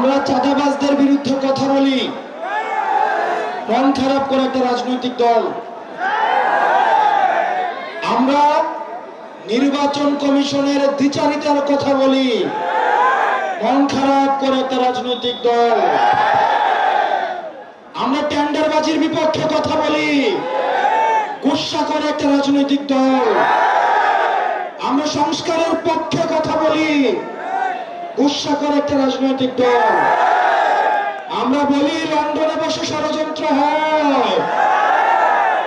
আমরা চাঁদাবাজদের বিরুদ্ধে কথা বলি, মন খারাপ করে একটা রাজনৈতিক দল। আমরা নির্বাচন কমিশনের দ্বিচারিতার কথা বলি, মন খারাপ করে একটা রাজনৈতিক দল। আমরা টেন্ডারবাজির বিপক্ষে কথা বলি, গুসা করে একটা রাজনৈতিক দল। আমরা সংস্কারের পক্ষে কথা বলি, গুসা করে একটা রাজনৈতিক দল। আমরা বলি লন্ডনে বসে ষড়যন্ত্র হয়,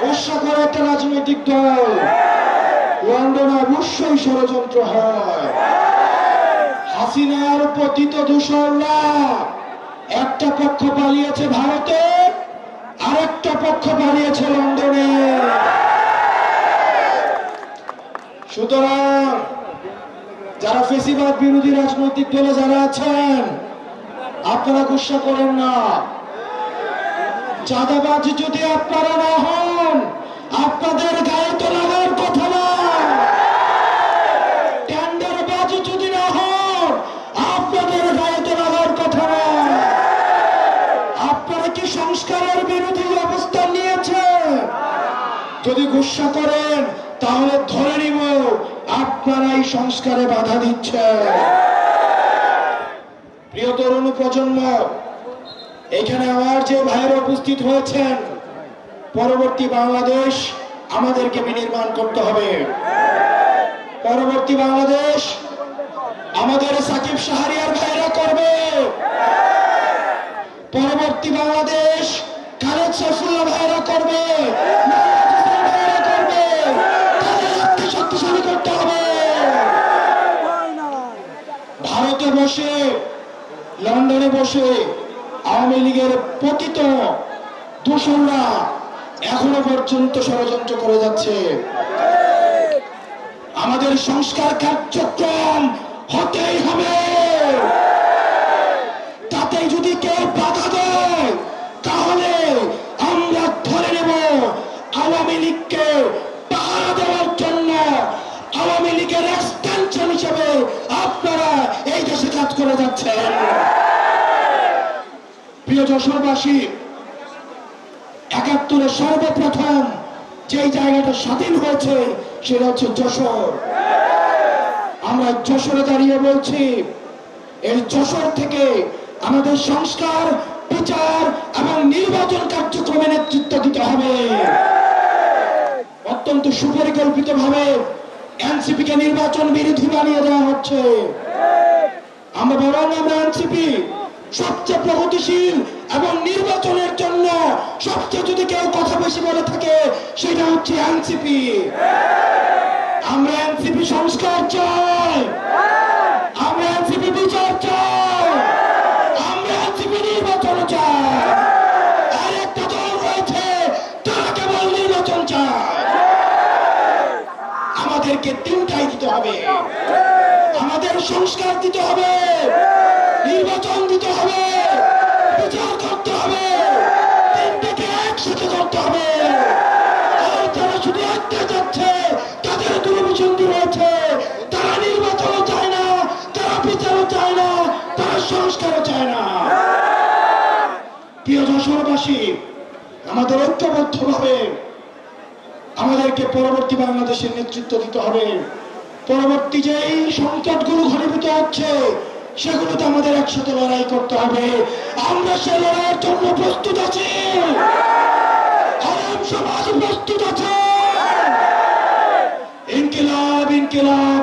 গুসা করে একটা রাজনৈতিক দল। লন্ডনে অবশ্যই ষড়যন্ত্র হয়। হাসিনার পতিত দূষণরা একটা পক্ষ পালিয়েছে ভারতে, আরেকটা পক্ষ পালিয়েছে লন্ডনে। সুতরাং যারা ফেসিবাদ বিরোধী রাজনৈতিক দলে যারা আছেন, আপনারা গুসা করেন না। চাঁদাবাজ যদি আপনারা না হন, আপনাদের গায়ে তো লাগার কথা না। টেন্ডারবাজ যদি না হন, আপনাদের গায়ে তো লাগার কথা না। আপনারা কি সংস্কারের বিরোধী অবস্থান নিয়েছেন? যদি গুসা করেন তাহলে ধরে নিব আপনারাই সংস্কারে বাধা দিচ্ছেন। প্রিয় তরুণ প্রজন্ম, এখানে আমার যে ভাইয়েরা উপস্থিত হয়েছেন, পরবর্তী বাংলাদেশ আমাদেরকে বিনির্মাণ করতে হবে। পরবর্তী বাংলাদেশ আমাদের সাকিব শাহরিয়ার ভাইরা করবে। পরবর্তী বাংলাদেশ খালেদ সাইফুল্লাহ ভাইরা করবে, ভাইরা করবে। তাদেরকে শক্তিশালী করতে হবে। ভারতে বসে, লন্ডনে বসে আওয়ামী লীগের পতিত দূষণরা এখনো পর্যন্ত ষড়যন্ত্র করে যাচ্ছে। আমাদের সংস্কার কার্যক্রম হতেই হবে। তাতে যদি কেউ বাধা দেয় তাহলে আমরা ধরে নেব আওয়ামী লীগকে পাহারা দেওয়ার জন্য আওয়ামী লীগের এক্সটেনশন হিসেবে আপনারা এই দেশে কাজ করে যাচ্ছেন। প্রিয় যশোরবাসী, ৭১ সর্বপ্রথম যে জায়গাটা স্বাধীন হয়েছে সেটা হচ্ছে যশোর। আমরা যশোরে দাঁড়িয়ে বলছি, এই যশোর থেকে আমাদের সংস্কার, বিচার এবং নির্বাচন কার্যক্রমে নেতৃত্ব দিতে হবে। অত্যন্ত সুপরিকল্পিত ভাবে এনসিপি কে নির্বাচন বিরোধী বানিয়ে দেওয়া হচ্ছে। আমরা এনসিপি সবচেয়ে প্রগতিশীল এবং নির্বাচনের জন্য সবচেয়ে যদি কেউ কথা বেশি বলে থাকে সেটা হচ্ছে এনসিপি। আমরা এনসিপি সংস্কার চাই, আমরা এনসিপি বিচার চাই, আমরা এনসিপি নির্বাচন চাই। আর একটা দল রয়েছে তারা কেবল নির্বাচন চায়। আমাদেরকে তিনটাই দিতে হবে। আমাদের সংস্কার দিতে হবে, নির্বাচন দিতে হবে, বিচার করতে হবে। তিনটাকে একসাথে করতে হবে। আর যারা শুধু একটা যাচ্ছে তাদের দুর্বিসন্ধি রয়েছে। তারা নির্বাচনও চায় না, তারা বিচারও চায় না, তারা সংস্কারও চায় না। প্রিয় যশোরবাসী, আমাদের ঐক্যবদ্ধ ভাবে আমাদেরকে পরবর্তী বাংলাদেশের নেতৃত্ব দিতে হবে। পরবর্তী যে এই সংকটগুলো ঘনীভূত হচ্ছে সেগুলোতে আমাদের একসাথে লড়াই করতে হবে। আমরা সে লড়াইয়ের জন্য প্রস্তুত আছি। আলেম সমাজ প্রস্তুত আছে। ইনকিলাব ইনকিলাব।